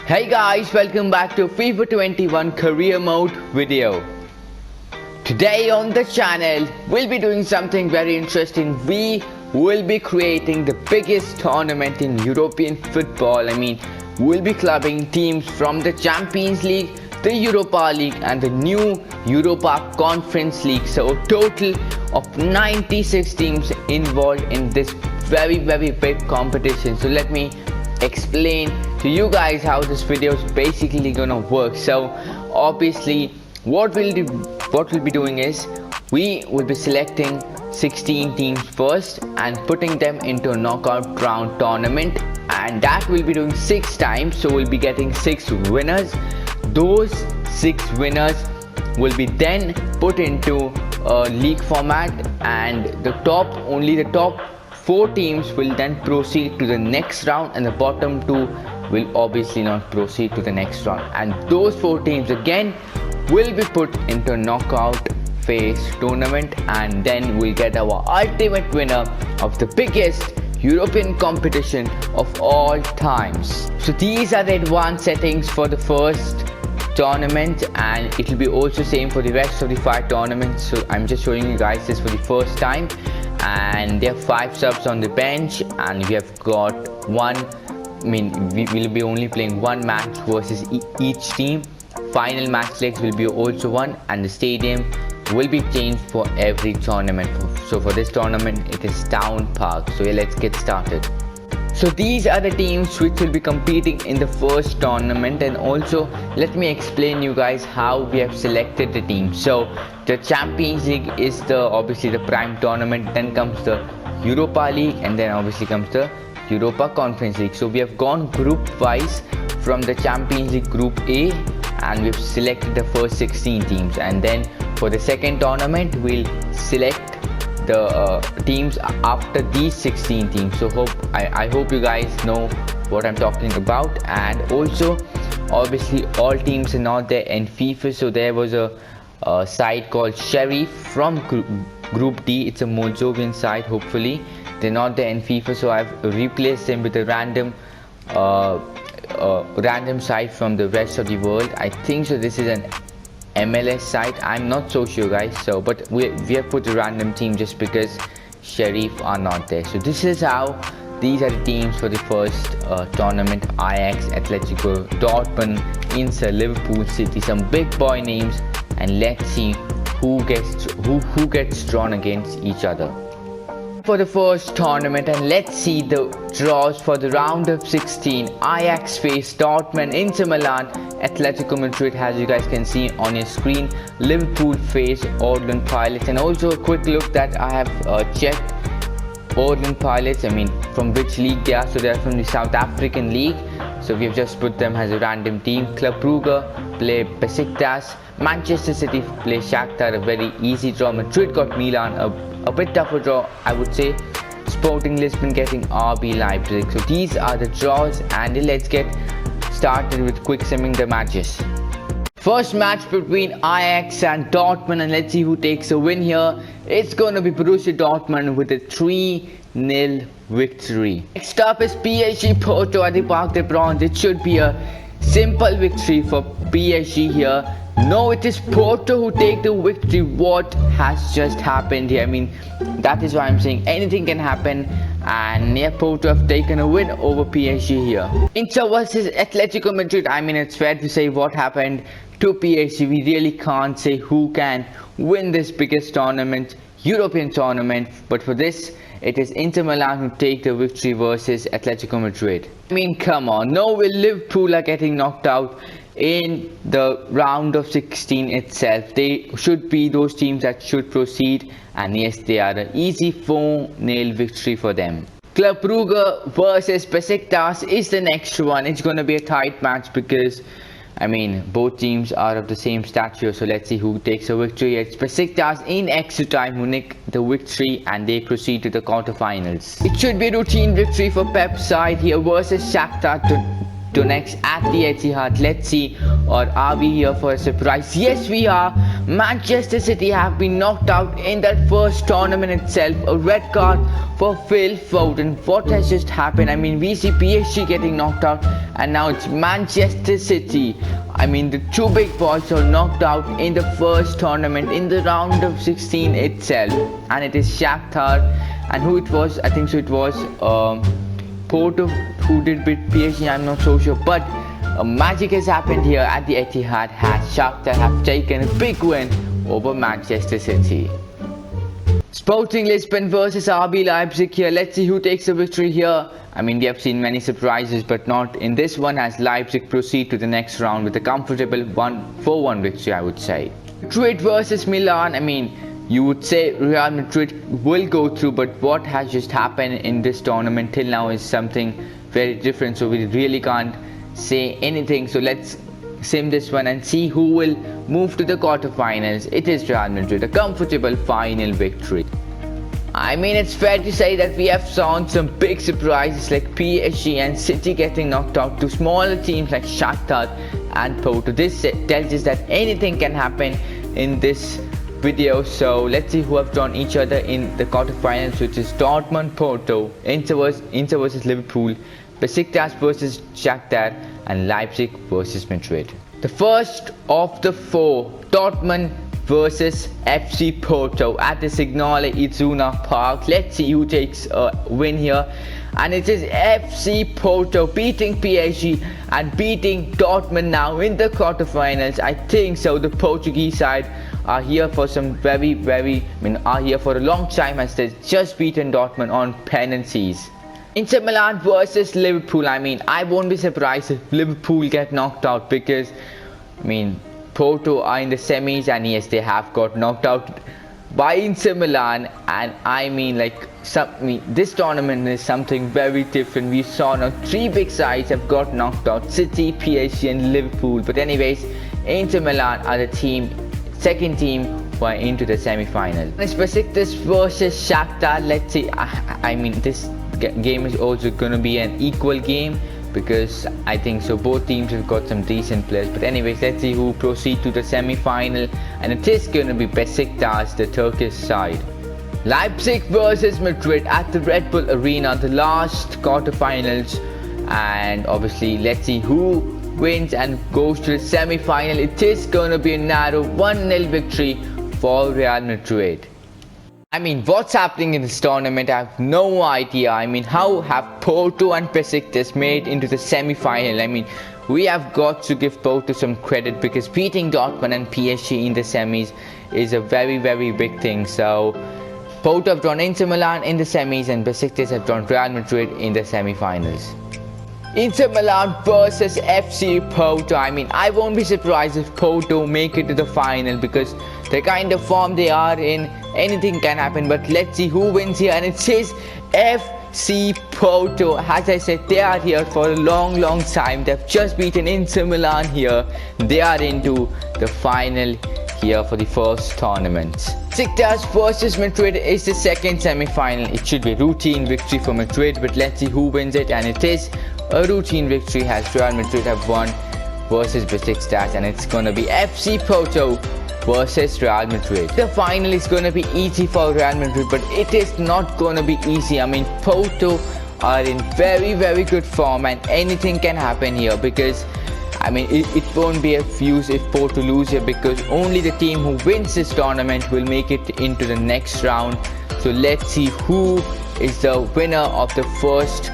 Hey guys, welcome back to FIFA21 career mode video. Today on the channel, we'll be doing something very interesting. We will be creating the biggest tournament in European football. We'll be clubbing teams from the Champions League, the Europa League and the new Europa Conference League. So a total of 96 teams involved in this very big competition. So let me explain to you guys how this video is basically gonna work. So obviously what we'll be doing is we will be selecting 16 teams first and putting them into a knockout round tournament, and that we'll be doing 6 times. So we'll be getting 6 winners. Those 6 winners will be then put into a league format, and only the top 4 teams will then proceed to the next round, and the bottom 2 will obviously not proceed to the next round, and those 4 teams again will be put into a knockout phase tournament, and then we'll get our ultimate winner of the biggest European competition of all times. So these are the advanced settings for the first tournament, and it will be also same for the rest of the 5 tournaments. So I'm just showing you guys this for the first time, and there are 5 subs on the bench, and we have got we will be only playing 1 match versus each team. Final match legs will be also 1, and the stadium will be changed for every tournament. So for this tournament it is Town Park. So yeah, let's get started. So these are the teams which will be competing in the first tournament, and also let me explain you guys how we have selected the team. So the Champions League is obviously the prime tournament, then comes the Europa League, and then obviously comes the Europa Conference League. So we have gone group wise from the Champions League Group A, and we've selected the first 16 teams, and then for the second tournament we'll select the teams after these 16 teams. So I hope you guys know what I'm talking about. And also obviously all teams are not there in FIFA. So there was a site called Sheriff from Group D. It's a Moldovan site. Hopefully they're not there in FIFA, so I've replaced them with a random site from the rest of the world. I think so this is an MLS site, I'm not so sure guys. So but we have put a random team just because Sheriff are not there. So this is how these are the teams for the first tournament: Ajax, Atletico, Dortmund, Inter, Liverpool, City, some big boy names, and let's see who gets drawn against each other for the first tournament. And let's see the draws for the round of 16. Ajax face Dortmund, Inter Milan, Atletico Madrid, as you guys can see on your screen. Liverpool face Orland Pirates, and also a quick look that I have checked Orland Pirates, from which league they are. So they are from the South African league, so we have just put them as a random team. Club Brugge play Besiktas, Manchester City play Shakhtar, a very easy draw. Madrid got Milan, a bit tougher draw I would say. Sporting Lisbon getting RB Leipzig. So these are the draws, and let's get started with quick simming the matches. First match between Ajax and Dortmund, and let's see who takes a win here. It's gonna be Borussia Dortmund with a 3-0 victory. Next up is PSG Porto at the Parc des Princes. It should be a simple victory for PSG here. No, it is Porto who take the victory. What has just happened here? That is why I'm saying anything can happen, and yeah, Porto have taken a win over PSG here. Inter versus Atletico Madrid. It's fair to say what happened to PSG. We really can't say who can win this biggest tournament, European tournament, but for this it is Inter Milan who take the victory versus Atletico Madrid. Come on, no way Liverpool are getting knocked out in the round of 16 itself. They should be those teams that should proceed, and yes, they are an easy 4-0 victory for them. Club Brugge versus Besiktas is the next one. It's gonna be a tight match because both teams are of the same stature. So let's see who takes a victory. It's Besiktas in extra time who nick the victory, and they proceed to the quarterfinals. It should be a routine victory for Pep's side here versus Shakhtar next at the Etihad. Let's see, or are we here for a surprise? Yes, we are. Manchester City have been knocked out in that first tournament itself. A red card for Phil Foden. What has just happened? I mean, we see PSG getting knocked out, and now it's Manchester City. I mean, the two big boys are knocked out in the first tournament in the round of 16 itself, and it is Shakhtar. And who it was? I think so. It was Porto who did beat PSG. I'm not so sure, but magic has happened here at the Etihad. Has Shakhtar have taken a big win over Manchester City. Sporting Lisbon versus RB Leipzig here. Let's see who takes the victory here. I mean, we have seen many surprises, but not in this one, as Leipzig proceed to the next round with a comfortable 4-1 victory, I would say. Madrid versus Milan. I mean, you would say Real Madrid will go through, but what has just happened in this tournament till now is something very different, so we really can't say anything. So let's sim this one and see who will move to the quarterfinals. It is Real Madrid, a comfortable final victory. I mean, it's fair to say that we have seen some big surprises like PSG and City getting knocked out to smaller teams like Shakhtar and Porto. This tells us that anything can happen in this video. So let's see who have drawn each other in the quarterfinals, which is Dortmund, Porto, Inter versus Liverpool, Besiktas versus Shakhtar, and Leipzig versus Madrid. The first of the four, Dortmund versus FC Porto at the Signale Iduna Park. Let's see who takes a win here, and it is FC Porto beating PSG and beating Dortmund now in the quarterfinals. I think so. The Portuguese side are here for some are here for a long time, as they've just beaten Dortmund on penalties. Inter Milan versus Liverpool. I mean, I won't be surprised if Liverpool get knocked out, because I mean, Porto are in the semis, and yes, they have got knocked out by Inter Milan. And I mean, this tournament is something very different. We saw now three big sides have got knocked out: City, PSG, and Liverpool. But anyways, Inter Milan are the second team who are into the semi-final. It's Besiktas versus Shakhtar. Let's see. I mean, this game is also going to be an equal game, because I think so both teams have got some decent players. But anyways, let's see who proceed to the semi-final, and it is going to be Besiktas, the Turkish side. Leipzig versus Madrid at the Red Bull Arena, the last quarterfinals, and obviously let's see who wins and goes to the semi-final. It is going to be a narrow 1-0 victory for Real Madrid. I mean, what's happening in this tournament? I have no idea. I mean, how have Porto and Besiktas made into the semi-final? I mean, we have got to give Porto some credit, because beating Dortmund and PSG in the semis is a very, very big thing. So Porto have drawn Inter Milan in the semis, and Besiktas have drawn Real Madrid in the semi-finals. Inter Milan versus FC Porto. I mean, I won't be surprised if Porto make it to the final, because the kind of form they are in, anything can happen. But let's see who wins here, and it says FC Porto. As I said, they are here for a long time. They've just beaten Inter Milan here. They are into the final here for the first tournament. Besiktas versus Madrid is the second semi-final. It should be a routine victory for Madrid, but let's see who wins it, and it is a routine victory, as Real Madrid have won versus Besiktas, and it's gonna be FC Porto versus Real Madrid. The final is gonna be easy for Real Madrid, but it is not gonna be easy. I mean, Porto are in very good form, and anything can happen here, because I mean, it won't be a fuse if Porto lose here, because only the team who wins this tournament will make it into the next round. So let's see who is the winner of the first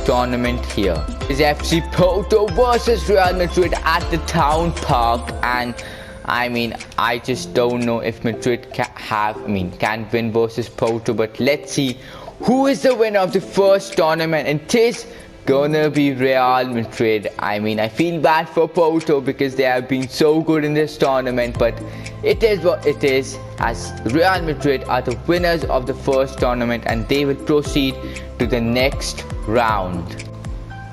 tournament here. Is FC Porto versus Real Madrid at the Town Park, and I mean, I just don't know if Madrid can win versus Porto, but let's see who is the winner of the first tournament, and it is gonna be Real Madrid. I mean, I feel bad for Porto, because they have been so good in this tournament, but it is what it is, as Real Madrid are the winners of the first tournament, and they will proceed to the next round.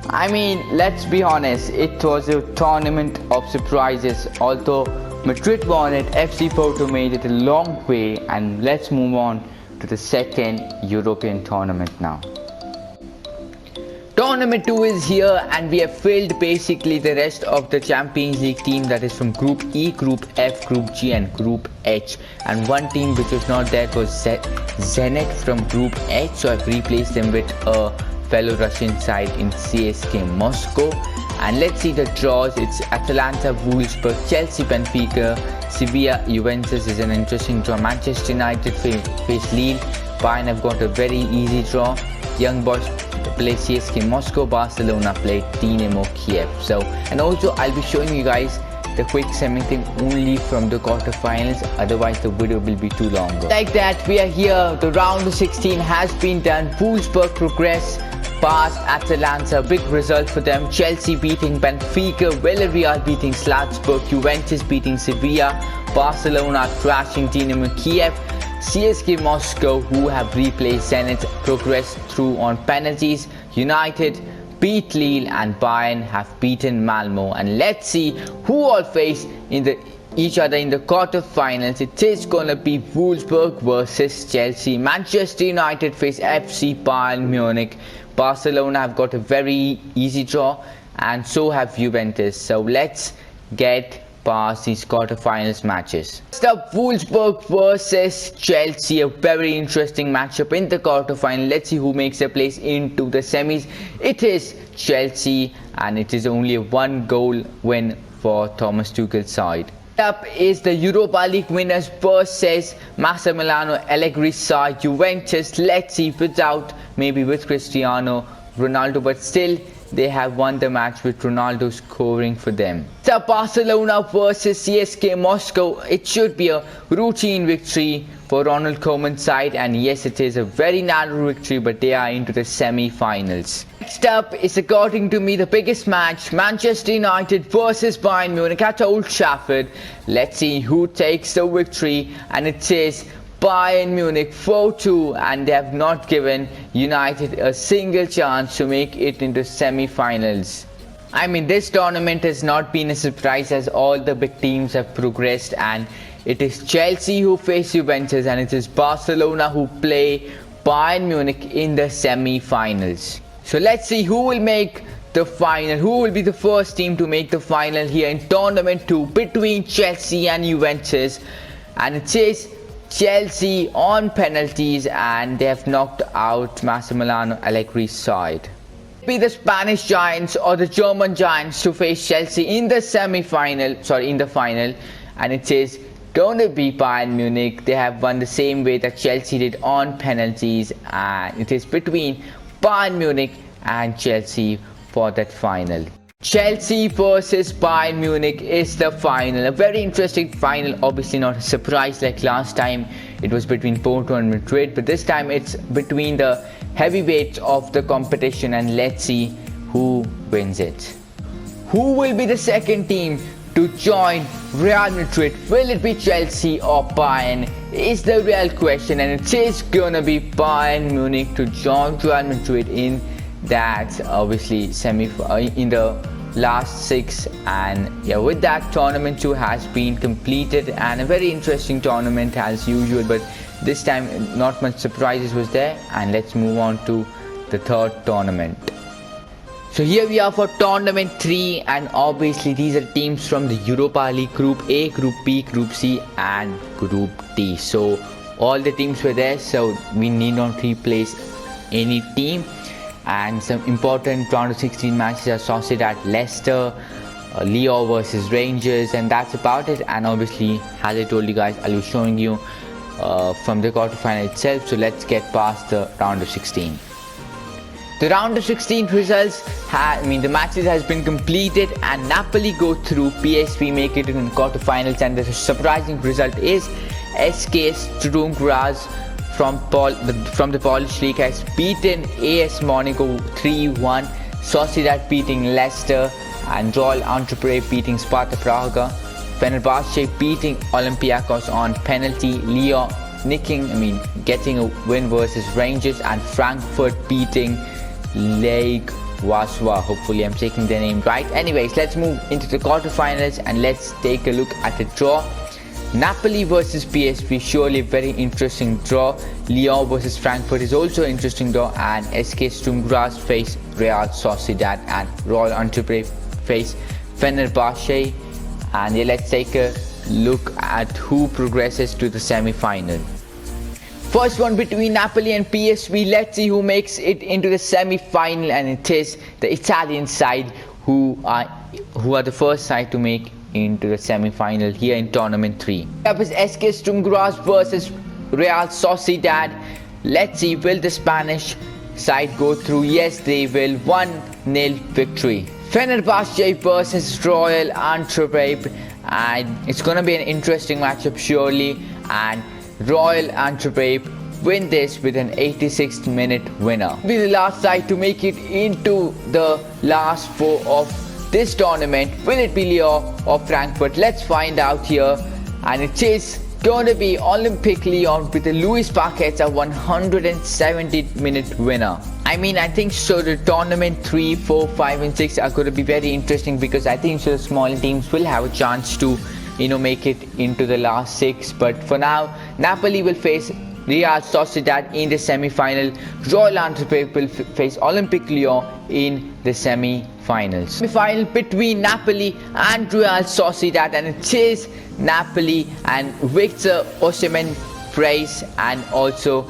I mean, let's be honest, it was a tournament of surprises. Although Madrid won it, FC Porto made it a long way, and let's move on to the second European tournament now. Tournament 2 is here, and we have filled basically the rest of the Champions League team, that is from Group E, Group F, Group G and Group H. And one team which was not there was Zenit from Group H, so I've replaced them with a fellow Russian side in CSK Moscow. And let's see the draws. It's Atalanta, Wolfsburg, Chelsea, Benfica, Sevilla, Juventus is an interesting draw. Manchester United face Lille. Bayern have got a very easy draw. Young Boys play CSK Moscow, Barcelona play Dynamo Kiev. So, and also I'll be showing you guys the quick thing only from the quarterfinals, otherwise the video will be too long. Like that, we are here. The round of 16 has been done. Wolfsburg progress past Atalanta, big result for them. Chelsea beating Benfica, Villarreal beating Salzburg, Juventus beating Sevilla, Barcelona thrashing Dynamo Kiev. CSK Moscow, who have replaced Zenit, progressed through on penalties. United beat Lille and Bayern have beaten Malmo. And let's see who all face each other in the quarterfinals. It is gonna be Wolfsburg versus Chelsea. Manchester United face FC Bayern Munich. Barcelona have got a very easy draw, and so have Juventus. So let's get past these quarterfinals matches. Next up, Wolfsburg versus Chelsea, a very interesting matchup in the quarterfinal. Let's see who makes their place into the semis. It is Chelsea, and it is only a 1-goal win for Thomas Tuchel's side. Up is the Europa League winners versus Massimiliano Allegri's side, Juventus. Let's see, maybe with Cristiano Ronaldo, but still they have won the match with Ronaldo scoring for them. So Barcelona versus CSK Moscow. It should be a routine victory for Ronald Koeman's side, and yes, it is a very narrow victory, but they are into the semi-finals. Next up is, according to me, the biggest match, Manchester United versus Bayern Munich at Old Trafford. Let's see who takes the victory, and it says Bayern Munich 4-2, and they have not given United a single chance to make it into semi-finals. I mean, this tournament has not been a surprise as all the big teams have progressed, and it is Chelsea who face Juventus, and it is Barcelona who play Bayern Munich in the semi-finals. So let's see who will make the final, who will be the first team to make the final here in tournament 2 between Chelsea and Juventus. And it says Chelsea on penalties, and they have knocked out Massimiliano Allegri's side. Be the Spanish Giants or the German Giants to face Chelsea in the final, and it says gonna be Bayern Munich. They have won the same way that Chelsea did on penalties, and it is between Bayern Munich and Chelsea for that final. Chelsea versus Bayern Munich is the final. A very interesting final, obviously not a surprise like last time. It was between Porto and Madrid, but this time it's between the heavyweights of the competition, and let's see who wins it. Who will be the second team to join Real Madrid? Will it be Chelsea or Bayern? Is the real question, and it is gonna be Bayern Munich to join Real Madrid in that obviously in the last 6. And yeah, with that, tournament 2 has been completed, and a very interesting tournament as usual, but this time not much surprises was there. And let's move on to the third tournament. So here we are for tournament 3, and obviously these are teams from the Europa League, Group A, Group B, Group C and Group D. So all the teams were there, so we need not replace any team. And some important round of 16 matches are sorted at Leicester, Lyon versus Rangers, and that's about it. And obviously, as I told you guys, I'll be showing you from the quarterfinal itself. So let's get past the round of 16. The round of 16 results, the matches has been completed, and Napoli go through, PSV make it in the quarterfinals, and the surprising result is SK Sturm Graz from the Polish League has beaten AS Monaco 3-1, Sociedad beating Leicester, and Royal Antwerp beating Sparta Praga, Fenerbahce beating Olympiacos on penalty, Lyon getting a win versus Rangers, and Frankfurt beating Lech Warsaw. Hopefully I'm taking their name right. Anyways, let's move into the quarterfinals, and let's take a look at the draw. Napoli versus PSV, surely a very interesting draw. Lyon versus Frankfurt is also an interesting draw, and SK Sturm Graz face Real Sociedad and Royal Antwerp face Fenerbahce. And yeah, let's take a look at who progresses to the semi-final. First one between Napoli and PSV. Let's see who makes it into the semi-final, and it is the Italian side who are the first side to make into the semi-final here in Tournament 3. Up is SK Sturm Graz versus Real Sociedad. Let's see, will the Spanish side go through? Yes, they will. 1-0 victory. Fenerbahce versus Royal Antwerp, and it's gonna be an interesting matchup surely, and Royal Antwerp win this with an 86th minute winner. Be the last side to make it into the last four of this tournament. Will it be Lyon or Frankfurt? Let's find out here, and it is going to be Olympique Lyon with the Luis Paqueta 170-minute winner. I mean, I think so the tournament 3, 4, 5 and 6 are going to be very interesting, because I think so the smaller teams will have a chance to make it into the last 6. But for now, Napoli will face Real Sociedad in the semi-final. Royal Antwerp will face Olympique Lyon in the semi-finals. Semi-final between Napoli and Real Sociedad, and it is Napoli and Victor Osimhen praise and also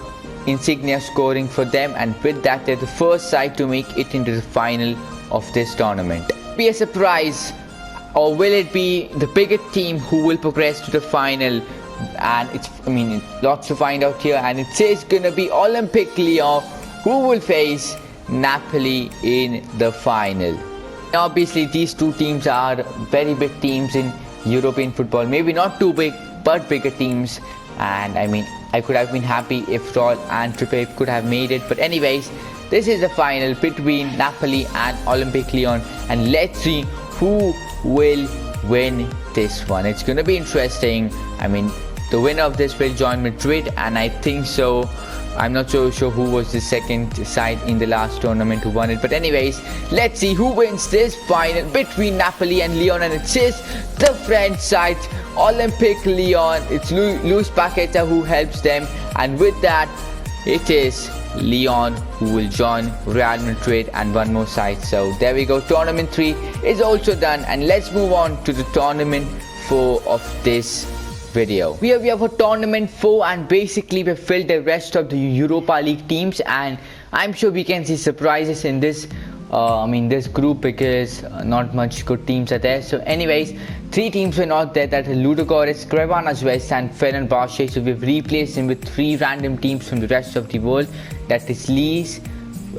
Insignia scoring for them, and with that they're the first side to make it into the final of this tournament. Be a surprise, or will it be the bigger team who will progress to the final? And it's lots to find out here, and it is gonna be Olympique Lyon who will face Napoli in the final. Obviously these two teams are very big teams in European football, maybe not too big but bigger teams, and I could have been happy if Royal Antwerp could have made it. But anyways, this is the final between Napoli and Olympique Lyon, and let's see who will win this one. It's gonna be interesting. The winner of this will join Madrid, and I think so. I'm not so sure who was the second side in the last tournament who won it. But anyways, let's see who wins this final between Napoli and Lyon, and it is the French side, Olympique Lyon. It's Luis Paqueta who helps them, and with that, it is Lyon who will join Real Madrid and one more side. So there we go, tournament 3 is also done, and let's move on to the tournament 4 of this video. Here we have a tournament 4, and basically we filled the rest of the Europa League teams, and I'm sure we can see surprises in this this group, because not much good teams are there. So anyways, 3 teams were not there, that are Ludogorets, Crevena Zvezda and Fenerbahce. So we've replaced them with 3 random teams from the rest of the world, that is Lille,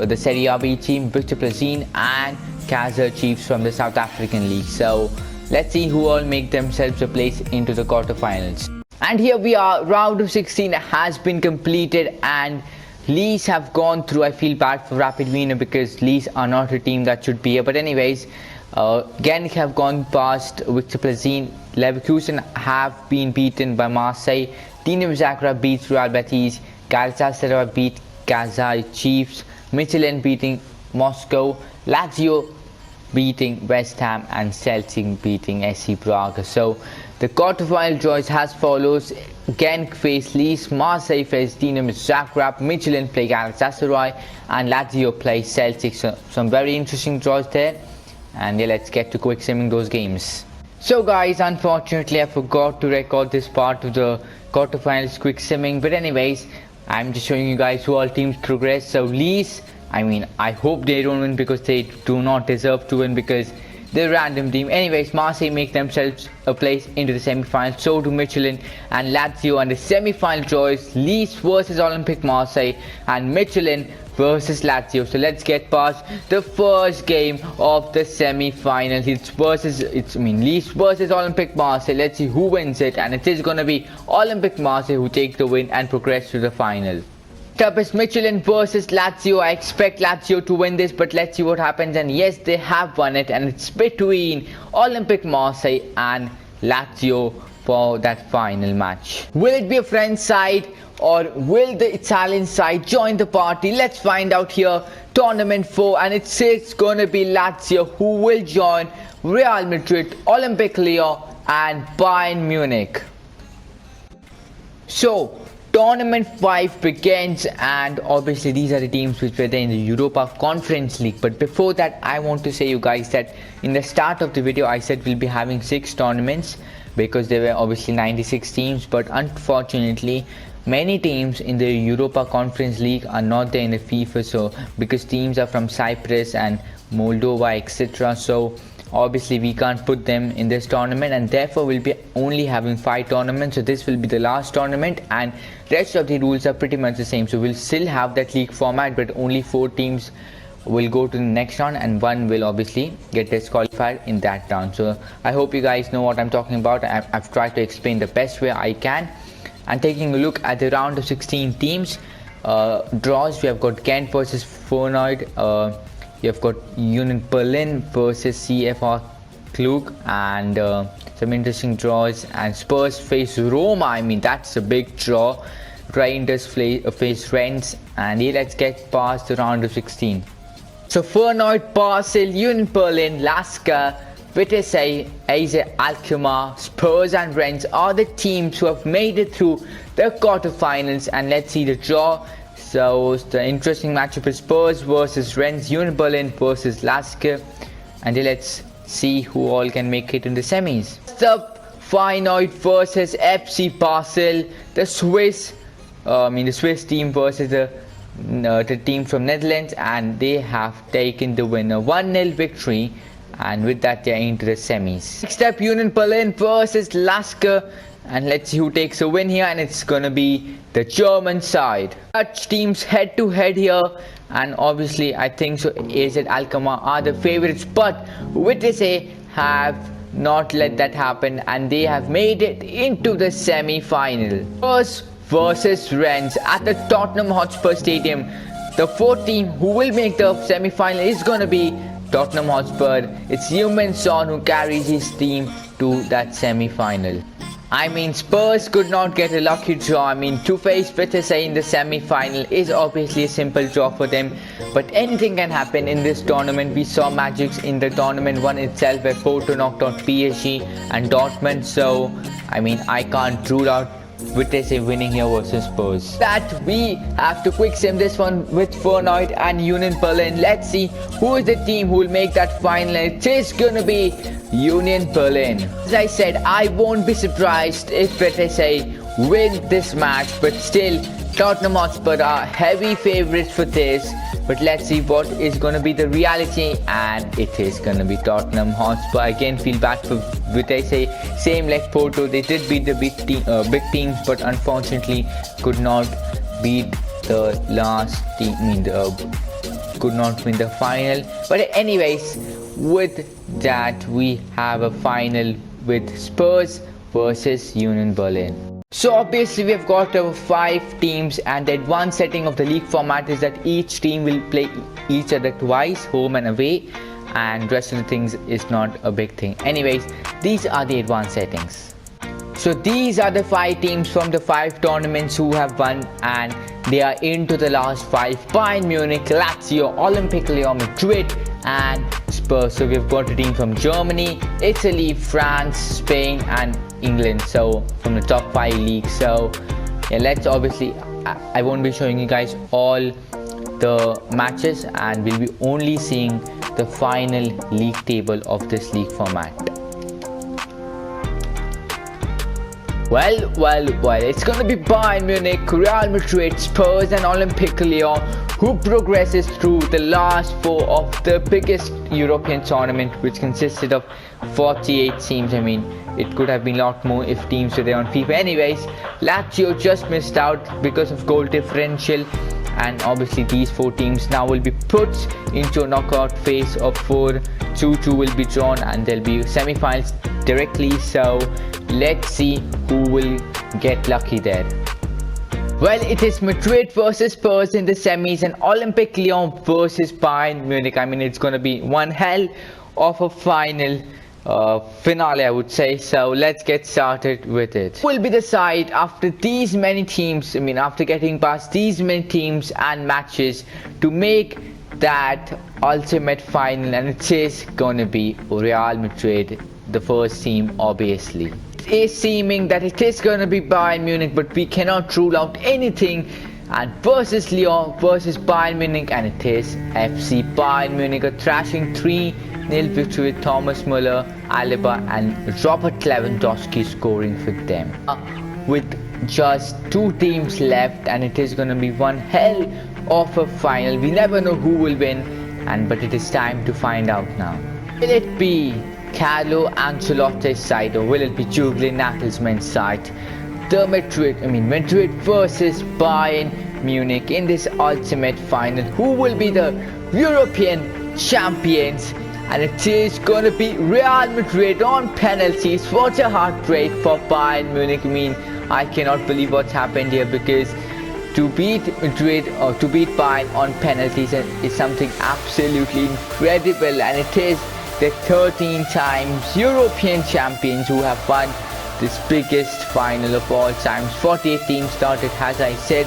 the Serie A B team, Victor Plzeň and Kaizer Chiefs from the South African League. So let's see who all make themselves a place into the quarterfinals. And here we are, round of 16 has been completed, and Leeds have gone through. I feel bad for Rapid Vienna, because Leeds are not a team that should be here. But anyways, Genk have gone past Victor Plzeň. Leverkusen have been beaten by Marseille. Dinamo Zagreb beats Real Betis. Galatasaray beat Kaizer Chiefs. Michelin beating Moscow. Lazio beating West Ham, and Celtic beating SC Prague. So the quarterfinal draws as follows: Genk face Leeds, Marseille face Dinamo Zagreb, Michelin play Galatasaray, and Lazio play Celtic. So some very interesting draws there, and yeah, let's get to quick simming those games. So guys, unfortunately I forgot to record this part of the quarterfinals quick simming, but anyways, I'm just showing you guys who all teams progress. So Leeds, I hope they don't win, because they do not deserve to win, because they're a random team. Anyways, Marseille make themselves a place into the semi-final. So do Michelin and Lazio, and the semi-final draw is Leeds versus Olympique Marseille and Michelin versus Lazio. So let's get past the first game of the semi-finals. Leeds versus Olympique Marseille. Let's see who wins it, and it is gonna be Olympique Marseille who take the win and progress to the final. Up is Michelin versus Lazio. I expect Lazio to win this, but let's see what happens. And yes, they have won it, and it's between Olympique Marseille and Lazio for that final match. Will it be a French side, or will the Italian side join the party? Let's find out here. Tournament 4, and it's gonna be Lazio who will join Real Madrid, Olympique Lyon and Bayern Munich. So Tournament 5 begins, and obviously these are the teams which were there in the Europa Conference League. But before that, I want to say you guys that in the start of the video I said we'll be having 6 tournaments because there were obviously 96 teams, but unfortunately many teams in the Europa Conference League are not there in the FIFA, so because teams are from Cyprus and Moldova, etc. So obviously we can't put them in this tournament, and therefore we'll be only having 5 tournaments. So this will be the last tournament, and rest of the rules are pretty much the same. So we'll still have that league format, but only 4 teams will go to the next round and 1 will obviously get disqualified in that round. So I hope you guys know what I'm talking about. I've tried to explain the best way I can. And taking a look at the round of 16 teams draws, we have got Ghent versus Feyenoord, you've got Union Berlin versus CFR Cluj, and some interesting draws. And Spurs face Roma. I mean, that's a big draw. Rangers face Rennes, and here let's get past the round of 16. So Feyenoord, Basel, Union Berlin, Lasker, Vitesse, AZ Alkmaar, Spurs and Rennes are the teams who have made it through the quarterfinals, and let's see the draw. So the interesting matchup is Spurs versus Rennes, Union Berlin versus Lasker, and let's see who all can make it in the semis. The Feyenoord versus FC Basel, the Swiss team versus the team from Netherlands, and they have taken the winner 1-0 victory, and with that they are into the semis. Next up, Union Berlin versus Lasker, and let's see who takes a win here, and it's gonna be the German side. Such teams head to head here, and obviously I think so AZ Alkmaar are the favorites, but Vitesse have not let that happen, and they have made it into the semi-final. Spurs versus Rennes at the Tottenham Hotspur Stadium. The 4th team who will make the semi-final is gonna be Tottenham Hotspur. It's Heung-min Son who carries his team to that semi-final. I mean, Spurs could not get a lucky draw. I mean, to face Vitesse in the semi-final is obviously a simple draw for them, but anything can happen in this tournament. We saw magics in the tournament 1 itself where Porto knocked out PSG and Dortmund, so I mean, I can't rule out Vitesse winning here versus Spurs. That we have to quick sim this one with Feyenoord and Union Berlin. Let's see who is the team who will make that final. It is gonna be Union Berlin. As I said, I won't be surprised if Vitesse win this match, but still Tottenham Hotspur are heavy favorites for this. But let's see what is going to be the reality, and it is going to be Tottenham Hotspur. Again, feel bad for Vitesse, same like Porto. They did beat the big teams, but unfortunately could not beat the last team. Could not win the final. But anyways, with that we have a final with Spurs versus Union Berlin. So obviously we have got our 5 teams, and the advanced setting of the league format is that each team will play each other twice, home and away, and rest of the things is not a big thing. Anyways, these are the advanced settings. So these are the 5 teams from the 5 tournaments who have won, and they are into the last 5: Bayern Munich, Lazio, Olympique Lyon, Madrid and Spurs. So we've got a team from Germany, Italy, France, Spain and England, so from the top 5 leagues. So yeah, let's obviously I won't be showing you guys all the matches, and we'll be only seeing the final league table of this league format. Well, it's gonna be Bayern Munich, Real Madrid, Spurs and Olympique Lyon who progresses through the last 4 of the biggest European tournament, which consisted of 48 teams. I mean, it could have been a lot more if teams were there on FIFA. Anyways, Lazio just missed out because of goal differential, and obviously these 4 teams now will be put into a knockout phase of 4. 2-2 will be drawn, and there'll be semi-finals directly. So let's see who will get lucky there. Well, it is Madrid versus Spurs in the semis, and Olympique Lyon versus Bayern Munich. I mean, it's going to be one hell of a final finale, I would say. So let's get started with it. Who will be the side after these many teams, after getting past these many teams and matches to make that ultimate final? And it is going to be Real Madrid, the first team, obviously. it is seeming that it is going to be Bayern Munich, but we cannot rule out anything. And versus Lyon versus Bayern Munich, and it is FC Bayern Munich, a thrashing 3-0 victory with Thomas Müller, Alaba and Robert Lewandowski scoring for them. With just 2 teams left, and it is going to be one hell of a final. We never know who will win, but it is time to find out now. Will it be Carlo Ancelotti's side, or will it be Julian Nagelsmann's side? Madrid versus Bayern Munich in this ultimate final. Who will be the European champions? And it is going to be Real Madrid on penalties. What a heartbreak for Bayern Munich. I cannot believe what's happened here, because to beat Madrid or to beat Bayern on penalties is something absolutely incredible, and it is the 13 times European champions who have won this biggest final of all times. 48 teams started, as I said,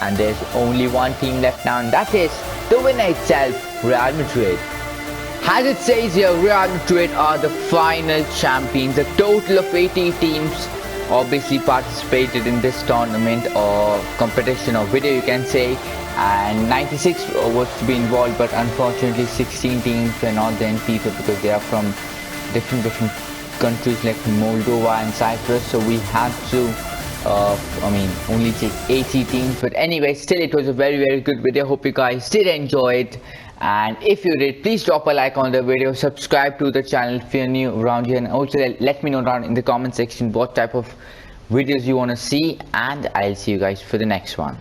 and there's only one team left now, and that is the winner itself, Real Madrid. As it says here, Real Madrid are the final champions. A total of 80 teams obviously participated in this tournament or competition or video, you can say, and 96 was to be involved, but unfortunately 16 teams were not there in FIFA because they are from different countries like Moldova and Cyprus, so we had to only take 80 teams. But anyway, still it was a very good video. Hope you guys did enjoy it, and if you did, please drop a like on the video, subscribe to the channel if you're new around here, and also let me know down in the comment section what type of videos you want to see, and I'll see you guys for the next one.